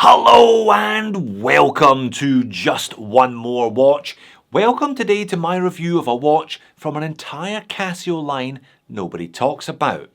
Hello and welcome to Just One More Watch. Welcome today to my review of a watch from an entire Casio line nobody talks about.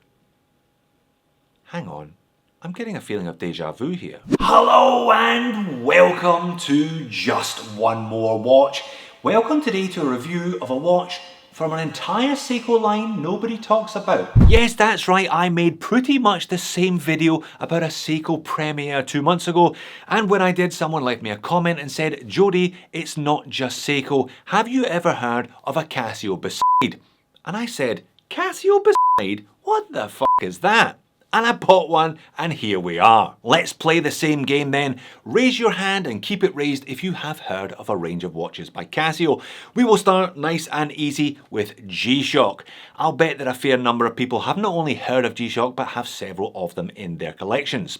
Hang on, I'm getting a feeling of deja vu here. Hello and welcome to Just One More Watch. Welcome today to a review of a watch from an entire Seiko line nobody talks about. Yes, that's right, I made pretty much the same video about a Seiko Premiere 2 months ago, and when I did, someone left me a comment and said, Jody, it's not just Seiko, have you ever heard of a Casio Beside? And I said, Casio Beside? What the fuck is that? And I bought one, and here we are. Let's play the same game then. Raise your hand and keep it raised if you have heard of a range of watches by Casio. We will start nice and easy with G-Shock. I'll bet that a fair number of people have not only heard of G-Shock, but have several of them in their collections.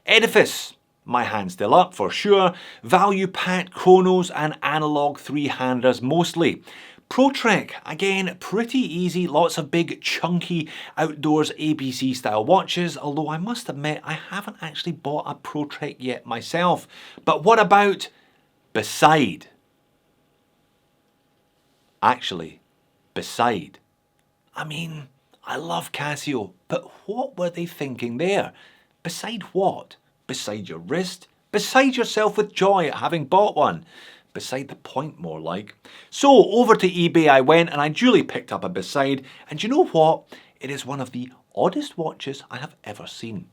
Edifice. My hand's still up for sure. Value packed chronos and analog three-handers mostly. Pro-Trek, again, pretty easy, lots of big, chunky, outdoors ABC style watches, although I must admit I haven't actually bought a Pro-Trek yet myself. But what about Beside? Actually, Beside. I mean, I love Casio, but what were they thinking there? Beside what? Beside your wrist? Beside yourself with joy at having bought one? Beside the point, more like. So over to eBay I went and I duly picked up a Beside, and you know what? It is one of the oddest watches I have ever seen.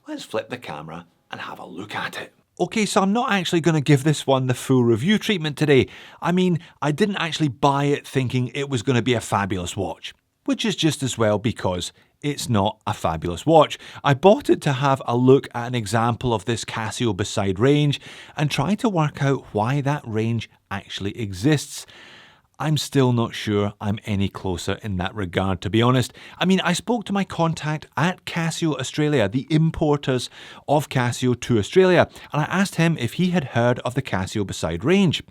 Let's flip the camera and have a look at it. Okay, so I'm not actually going to give this one the full review treatment today. I mean, I didn't actually buy it thinking it was going to be a fabulous watch, which is just as well because it's not a fabulous watch. I bought it to have a look at an example of this Casio Beside range and try to work out why that range actually exists. I'm still not sure I'm any closer in that regard, to be honest. I mean, I spoke to my contact at Casio Australia, the importers of Casio to Australia, and I asked him if he had heard of the Casio Beside range.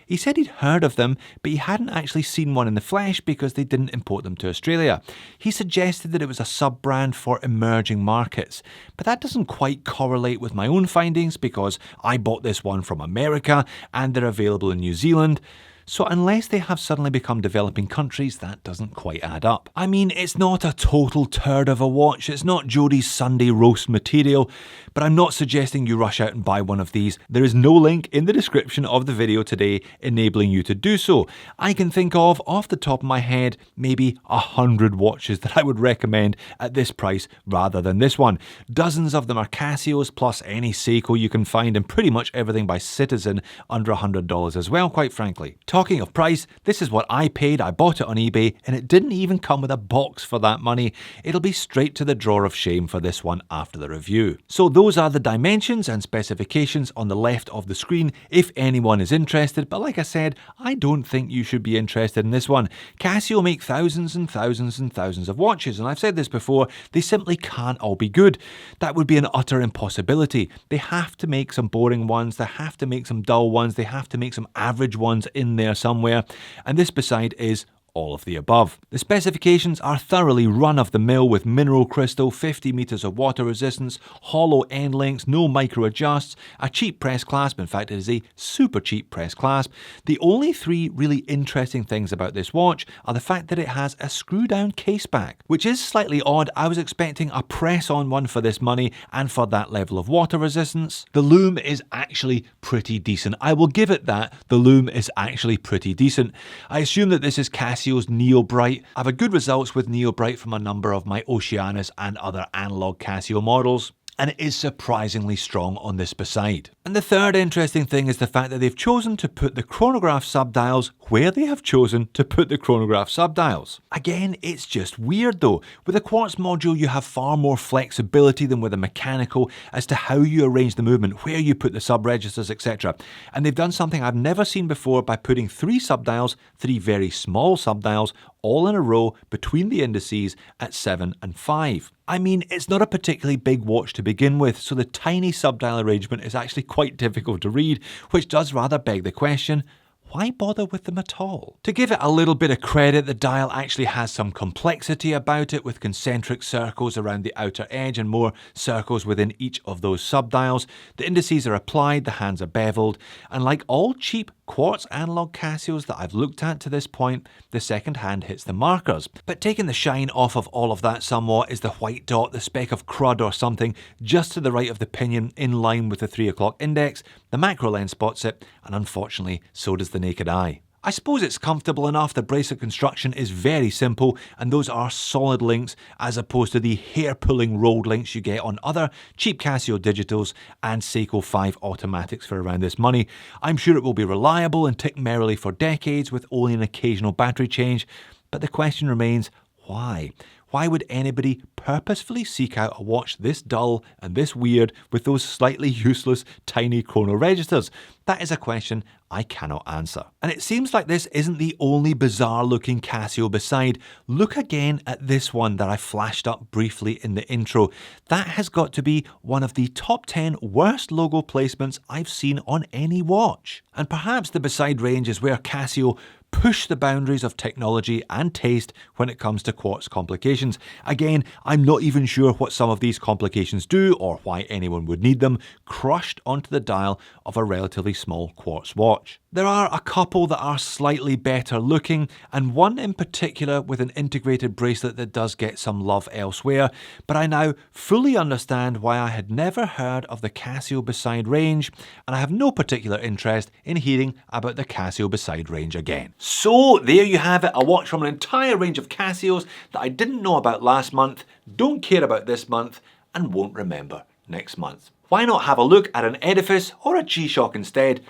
He said he'd heard of them, but he hadn't actually seen one in the flesh because they didn't import them to Australia. He suggested that it was a sub-brand for emerging markets, but that doesn't quite correlate with my own findings because I bought this one from America and they're available in New Zealand. So unless they have suddenly become developing countries, that doesn't quite add up. I mean, it's not a total turd of a watch, it's not Jody's Sunday roast material, but I'm not suggesting you rush out and buy one of these. There is no link in the description of the video today enabling you to do so. I can think of, off the top of my head, maybe 100 watches that I would recommend at this price rather than this one. Dozens of them are Casios, plus any Seiko you can find, and pretty much everything by Citizen under $100 as well, quite frankly. Talking of price, this is what I paid. I bought it on eBay and it didn't even come with a box for that money. It'll be straight to the drawer of shame for this one after the review. So those are the dimensions and specifications on the left of the screen if anyone is interested, but like I said, I don't think you should be interested in this one. Casio make thousands and thousands and thousands of watches, and I've said this before, they simply can't all be good. That would be an utter impossibility. They have to make some boring ones, they have to make some dull ones, they have to make some average ones in there somewhere, and this Beside is all of the above. The specifications are thoroughly run-of-the-mill with mineral crystal, 50 meters of water resistance, hollow end links, no micro adjusts, a cheap press clasp. In fact, it is a super cheap press clasp. The only three really interesting things about this watch are the fact that it has a screw-down case back, which is slightly odd. I was expecting a press-on one for this money and for that level of water resistance. The loom is actually pretty decent. I will give it that. The loom is actually pretty decent. I assume that this is Casio's Neo Bright. I've had good results with Neo Bright from a number of my Oceanus and other analog Casio models, and it is surprisingly strong on this Beside. And the third interesting thing is the fact that they've chosen to put the chronograph subdials where they have chosen to put the chronograph subdials. Again, it's just weird though. With a quartz module, you have far more flexibility than with a mechanical as to how you arrange the movement, where you put the sub-registers, etc. And they've done something I've never seen before by putting three subdials, three very small subdials, all in a row between the indices at 7 and 5. I mean, it's not a particularly big watch to begin with, so the tiny subdial arrangement is actually quite difficult to read, which does rather beg the question, why bother with them at all? To give it a little bit of credit, the dial actually has some complexity about it, with concentric circles around the outer edge and more circles within each of those subdials. The indices are applied, the hands are beveled, and like all cheap quartz analog Casios that I've looked at to this point, the second hand hits the markers. But taking the shine off of all of that somewhat is the white dot, the speck of crud or something just to the right of the pinion in line with the 3 o'clock index. The macro lens spots it, and unfortunately so does the naked eye. I suppose it's comfortable enough. The bracelet construction is very simple, and those are solid links as opposed to the hair-pulling rolled links you get on other cheap Casio digitals and Seiko 5 automatics for around this money. I'm sure it will be reliable and tick merrily for decades with only an occasional battery change, but the question remains, why? Why would anybody purposefully seek out a watch this dull and this weird with those slightly useless tiny chrono registers? That is a question I cannot answer. And it seems like this isn't the only bizarre looking Casio beside. Look again at this one that I flashed up briefly in the intro. That has got to be one of the top 10 worst logo placements I've seen on any watch. And perhaps the beside range is where Casio push the boundaries of technology and taste when it comes to Quartz Complications. Again, I'm not even sure what some of these complications do or why anyone would need them, crushed onto the dial of a relatively small quartz watch. There are a couple that are slightly better looking, and one in particular with an integrated bracelet that does get some love elsewhere, but I now fully understand why I had never heard of the Casio beside range, and I have no particular interest in hearing about the Casio beside range again. So there you have it, a watch from an entire range of Casios that I didn't know about last month, don't care about this month, and won't remember next month. Why not have a look at an Edifice or a G-Shock instead?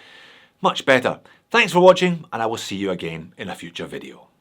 Much better. Thanks for watching, and I will see you again in a future video.